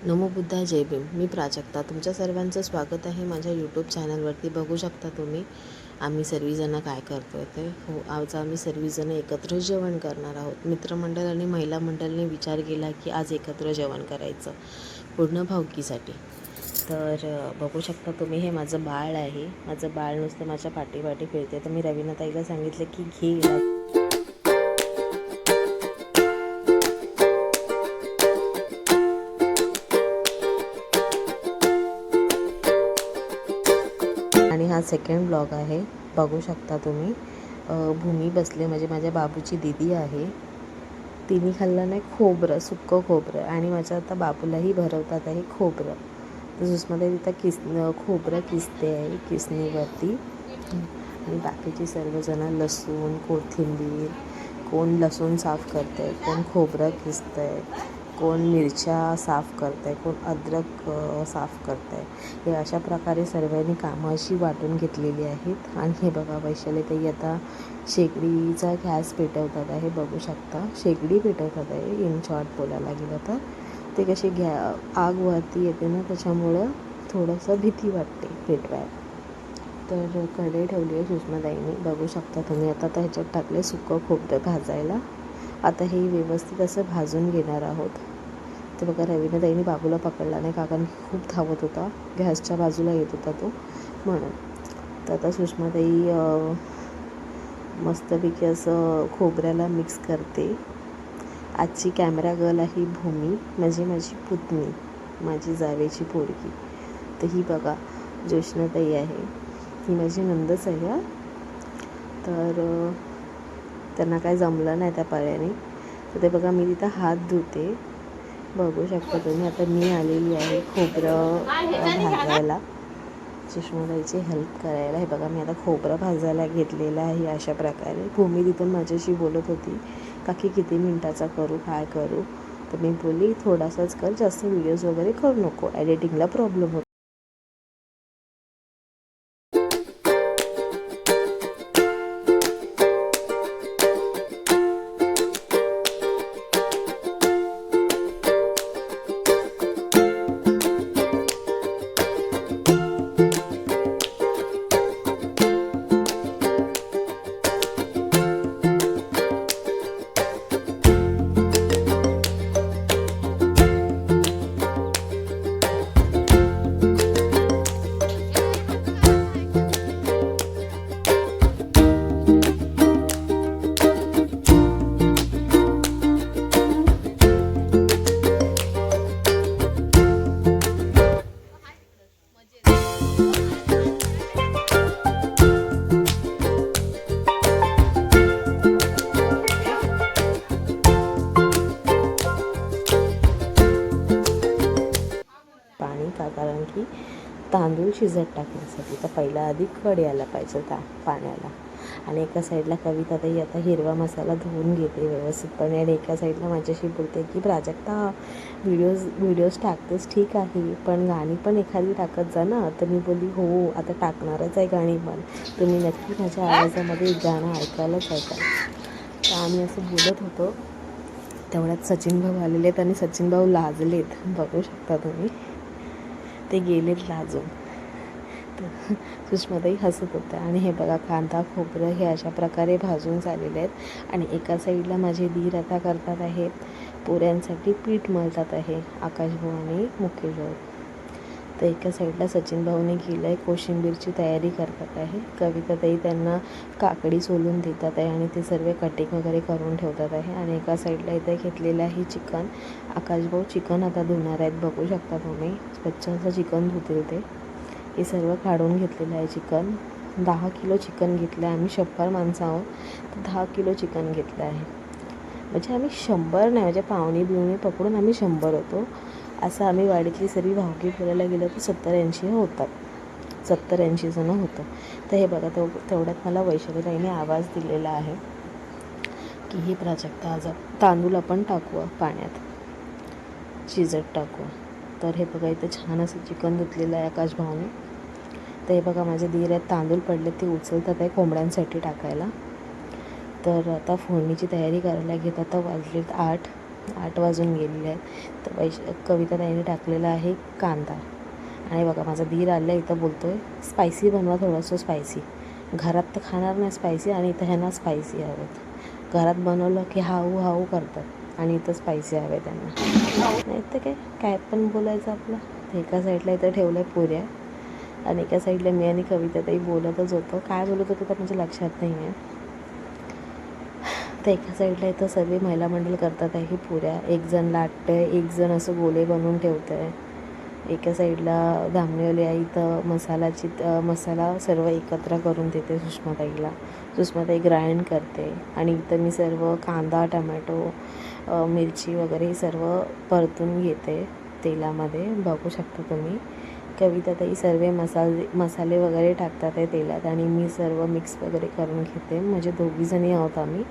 नमो बुद्धाय, जय भीम. मी प्राजक्ता. तुमच्या सर्वांचं स्वागत आहे माझ्या यूट्यूब चॅनलवरती. बघू शकता तुम्ही आम्ही सर्वजणं काय करतो आहे ते. हो, आज आम्ही सर्वजणं एकत्र जेवण करणार आहोत. मित्रमंडळ आणि महिला मंडळाने विचार केला की आज एकत्र जेवण करायचं पूर्ण भावकीसाठी. तर बघू शकता तुम्ही, हे माझं बाळ आहे. माझं बाळ नुसतं माझ्या पाठी फिरते. तर मी रवीना ताईला सांगितलं की घे हिला. आणि हा सेकंड ब्लॉग आहे. बघू शकता तुम्ही, भूमी बसले म्हणजे माझ्या बाबूची दीदी आहे. तिने खाल्लं नाही खोबरं, सुक्कं खोबरं, आणि माझ्या आता बाबूलाही भरवतात आहे खोबरं. तर ज्यूसमध्ये तिथं खोबरं किसते आहे किसणीवरती. आणि बाकीची सर्वजणं लसूण, कोथिंबीर, कोण लसूण साफ करतं आहे, कोण खोबरं किसतं आहे, कोण मिरच्या साफ करतं आहे, कोण अद्रक साफ करतं आहे. हे अशा प्रकारे सर्वांनी कामं अशी वाटून घेतलेली आहेत. आणि हे बघा, वैशालीताई आता शेगडीचा गॅस पेटवतात आहे. बघू शकता, शेगडी पेटवतात आहे इन शॉर्ट बोलायला गेलं तर. ते कशी आग वरती येते ना, त्याच्यामुळं थोडंसं भीती वाटते पेटवायला. तर कढई ठेवली आहे सुषमाताईंनी. बघू शकता तुम्ही. आता ह्याच्यात टाकले सुकं खोबरं भाजायला. आता हे व्यवस्थित असं भाजून घेणार आहोत. ते बघा, रवीनाताईंनी बाबूला पकडला नाही, कारण खूप धावत होता, गॅसच्या बाजूला येत होता तो, म्हणून. तर आता सुषमाताई मस्तपैकी असं खोबऱ्याला मिक्स करते. आजची कॅमेरा गर्ल आहे भूमी, म्हणजे माझी पुतणी, माझी जावेची पोरगी. तर ही बघा ज्योत्स्नाताई आहे, ही माझी नंदच आहे. तर त्यांना काय जमलं नाही त्या पाण्याने. तर ते बघा, मी तिथं हात धुते. बघू शकता तुम्ही. आता मी आलेली आहे खोबरं भाजायला, सुषमाताईची हेल्प करायला. हे बघा, मी आता खोबरं भाजायला घेतलेलं आहे अशा प्रकारे. भूमी तिथून माझ्याशी बोलत होती, काकी किती मिनटाचा करू, काय करू. तर मी बोलली थोडासाच कर, जास्त व्हिडिओज वगैरे करू नको, एडिटिंगला प्रॉब्लेम होतो. पाणी का, कारण की तांदूळ शिजत टाकण्यासाठी. तर पहिला आधी कड यायला पाहिजे पाण्याला. आणि एका साईडला कविताताई आता हिरवा मसाला धुवून घेते व्यवस्थितपणे, आणि एका साईडला माझ्याशी बोलते की प्राजक्ता, व्हिडिओज टाकतेस ठीक आहे, पण गाणी पण एखादी टाकत जा ना. तर मी बोलली हो, आता टाकणारच आहे गाणी, पण तुम्ही नक्की माझ्या आवाजामध्ये गाणं ऐकायलाच ऐका. तर आम्ही असं बोलत होतो, तेवढ्यात सचिन भाऊ आलेले आहेत आणि सचिन भाऊ लाजलेत. बघू शकता तुम्ही, ते गेलेत लाजून. तर सुषमाताई हसत होत्या. आणि हे बघा, कांदा खोबरं हे अशा प्रकारे भाजून झालेले आहेत. आणि एका साईडला माझे दीर आता करतात आहेत पोऱ्यांसाठी पीठ मळतात आहे, आकाश भाऊ आणि मुकेश भाऊ. तर एका साईडला सचिन भाऊने केलं आहे, कोशिंबीरची तयारी करतात आहे. कविताताई त्यांना काकडी सोलून देतात आहे आणि ते सर्व कटिंग वगैरे करून ठेवतात आहे. आणि एका साईडला इथे घेतलेलं आहे चिकन. आकाशभाऊ चिकन आता धुणार आहेत. बघू शकता तुम्ही, स्वच्छ असं चिकन धुतील ते. हे सर्व काढून घेतलेलं आहे चिकन. 10 किलो चिकन घेतलं आहे. आम्ही 100 माणसं आहोत, तर 10 किलो चिकन घेतलं आहे. म्हणजे आम्ही 100 नाही, म्हणजे पाहुणे बिवणे पकडून आम्ही 100 होतो. असं आम्ही वाडीतली सर्व भावकी बोलायला गेलं तर 70-80 होतात, 70-80 जणं होतं. तर हे बघा, तेवढ्यात मला वैशालीताईने आवाज दिलेला आहे की ही प्राजक्ता, आज तांदूळ आपण टाकू पाण्यात, शिजत टाकू. तर हे बघा, इथं छान असं चिकन धुतलेलं आहे आकाश भाऊने. तर हे बघा, माझे दीर आहेत, तांदूळ पडले ते उचलतात आहे कोंबड्यांसाठी टाकायला. तर आता फोडणीची तयारी करायला घेत. आता वाजलेत 8. 8 वाजून गेलेले आहेत. तर कविता ताईने टाकलेला आहे कांदा. आणि बघा माझा धीर आला इथं बोलतो आहे स्पायसी बनवा, थोडंसं स्पायसी. घरात तर खाणार नाही स्पायसी आणि इथं ह्यांना स्पायसी हवेत. घरात बनवलं की हाऊ हाऊ करतात आणि इथं स्पायसी हवे त्यांना. नाही तर काय पण बोलायचं आपलं. तर एका साईडला इथं ठेवलं आहे पुऱ्या आणि एका साईडला मी आणि कविता ताई बोलतच होतो. काय बोलत होतो तर म्हणजे लक्षात नाही आहे. तर एका साईडला इथं सर्व महिला मंडळ करतात आहे पुऱ्या. एक जण लाटतं आहे, एक जण असं गोले बनवून ठेवतं आहे. एका साईडला धामणेवाली आई इथं मसाला सर्व एकत्र करून देते सुषमाताईला. सुषमाताई ग्राइंड करते आणि इथं मी सर्व कांदा, टमॅटो, मिरची वगैरे हे सर्व परतून घेते तेलामध्ये. बघू शकता तुम्ही. कविताताई सर्व मसाले वगैरे टाकतात आहे तेलात आणि मी सर्व मिक्स वगैरे करून घेते. म्हणजे दोघीजणी आहोत आम्ही.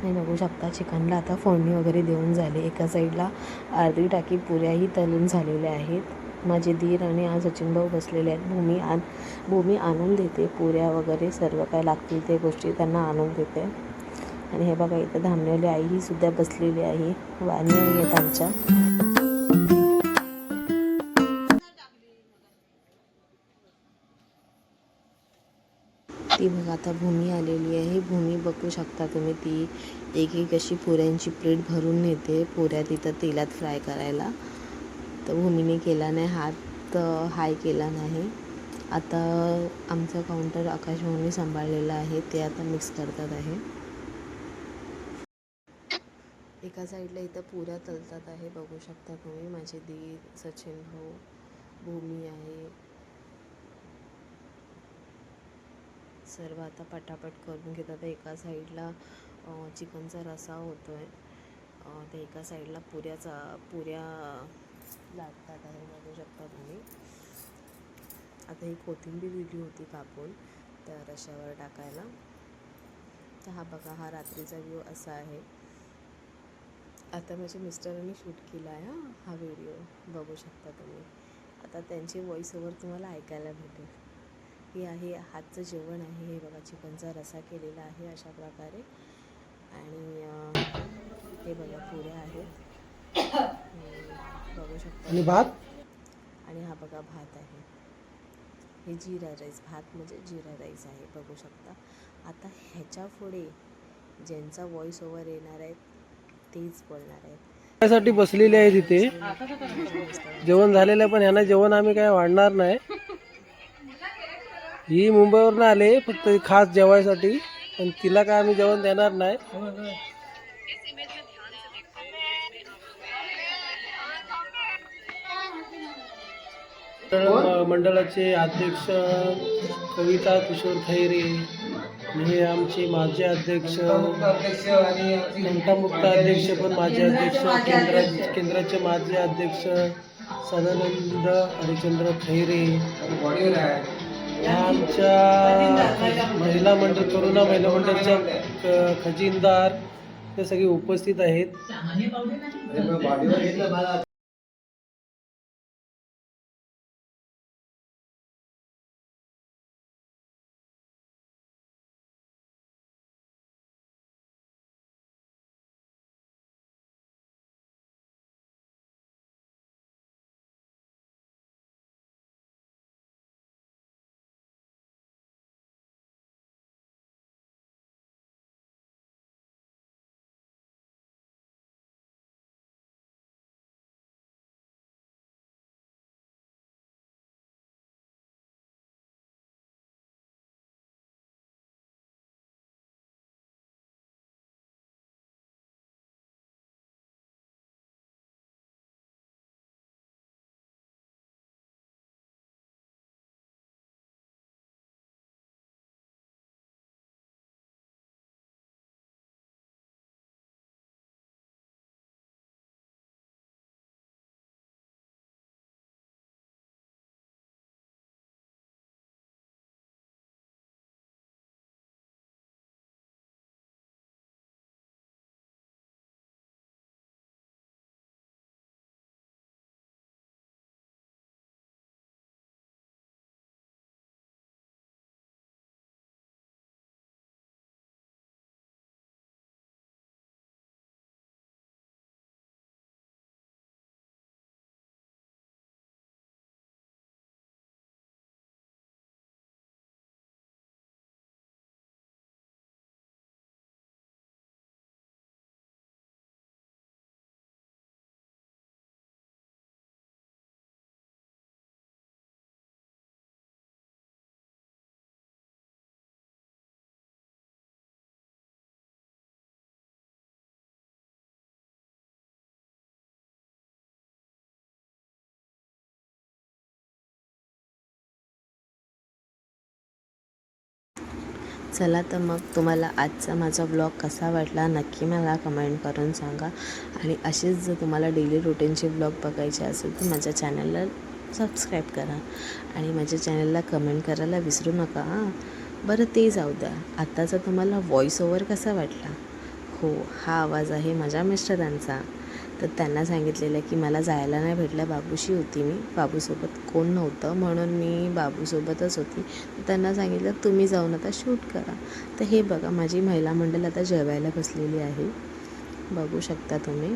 नाही बघू शकता चिकनला आता फोडणी वगैरे देऊन झाली. एका साईडला अर्धी टाकी पुऱ्याही तळून झालेल्या आहेत. माझे दीर आणि सचिन भाऊ बसलेले आहेत. भूमी आणून देते पुऱ्या वगैरे सर्व काय लागतील ते गोष्टी त्यांना आणून देते. आणि हे बघा इथं धामणेवाली आईही सुद्धा बसलेली आहे. वाणी आहेत आमच्या. ती बघा आता भूमी आलेली आहे. भूमी बघू शकता तुम्ही. ती एक एक अशी पुऱ्यांची प्लेट भरून नेते पुऱ्या तिथं तेलात फ्राय करायला. तर भूमीने केला नाही, हात हाय केला नाही. आता आमचं काउंटर आकाश भाऊने सांभाळलेलं आहे. ते आता मिक्स करतात आहे. एका साईडला इथं पुऱ्या तळतात आहे. बघू शकता तुम्ही. माझे दीर, सचिन भाऊ, भूमी आहे. सर्व आता पटापट करून घेतात. एका साईडला चिकनचा रस्सा होतो आहे. तर एका साईडला पुऱ्या लाटतात आहे. बघू शकता तुम्ही. आता ही कोथिंबीर दिली होती कापून त्या रश्श्यावर टाकायला. तर हा बघा, हा रात्रीचा व्ह्यू असा आहे. आता माझ्या मिस्टरांनी शूट केला आहे हा व्हिडिओ. बघू शकता तुम्ही. आता त्यांची व्हॉईस ओव्हर तुम्हाला ऐकायला भेटेल. हे आहे हातचं जेवण आहे. हे बघा चिकनचा रस्सा केलेला आहे अशा प्रकारे. आणि हे बघा पुऱ्या आहेत. बघू शकता. आणि भात. आणि हा बघा भात आहे. हे जिरा राईस, भात म्हणजे जिरा राईस आहे. बघू शकता. आता ह्याच्या पुढे ज्यांचा व्हॉईस ओव्हर येणार आहे तेच बोलणार आहेत. त्यासाठी बसलेली आहे तिथे. जेवण झालेलं पण ह्यांना जेवण आम्ही काय वाढणार नाही. ही मुंबईवरून आले फक्त खास जेवायसाठी, पण तिला काय आम्ही जेवण देणार नाही. मंडळाचे अध्यक्ष कविता किशोर खैरे, हे आमचे माजी अध्यक्ष, तंटामुक्त अध्यक्ष पण माजी अध्यक्ष, केंद्राचे माजी अध्यक्ष सदानंद हरिचंद्र खैरे, ह्या आमच्या महिला मंडळ करुणा महिला मंडळच्या खजिनदार ते सगळे उपस्थित आहेत. चला तर मग तुम्हाला आजचा माझा ब्लॉग कसा वाटला नक्की मला कमेंट करून सांगा. आणि असेच जर तुम्हाला डेली रुटीनचे ब्लॉग बघायचे असेल तर माझ्या चॅनलला सबस्क्राईब करा आणि माझ्या चॅनलला कमेंट करायला विसरू नका हां. बरं ते जाऊ द्या, आत्ताचा तुम्हाला व्हॉईस ओव्हर कसा वाटला? हो, हा आवाज आहे माझ्या मिस्टरांचा. तर त्यांना सांगितलेलं की मला जायला नाही भेटलं, बाबूशी होती मी, बाबूसोबत कोण नव्हतं म्हणून मी बाबूसोबतच होती. तर त्यांना सांगितलं तुम्ही जाऊन आता शूट करा. तर हे बघा माझी महिला मंडळ आता जेवायला बसलेली आहे, बघू शकता तुम्ही.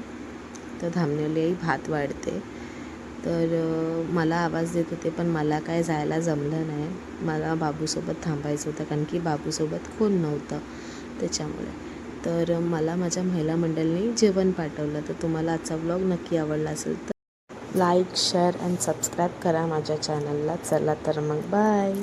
तर धामणेली आई भात वाढते. तर मला आवाज देत होते पण मला काय जायला जमलं नाही. मला बाबूसोबत थांबायचं होतं कारण की बाबूसोबत कोण नव्हतं त्याच्यामुळे. तर मला माझ्या महिला मंडळाने जेवण पाठवलं. तर तुम्हाला आजचा ब्लॉग नक्की आवडला असेल तर लाईक शेअर अँड सबस्क्राईब करा माझ्या चॅनलला. चला तर मग बाय.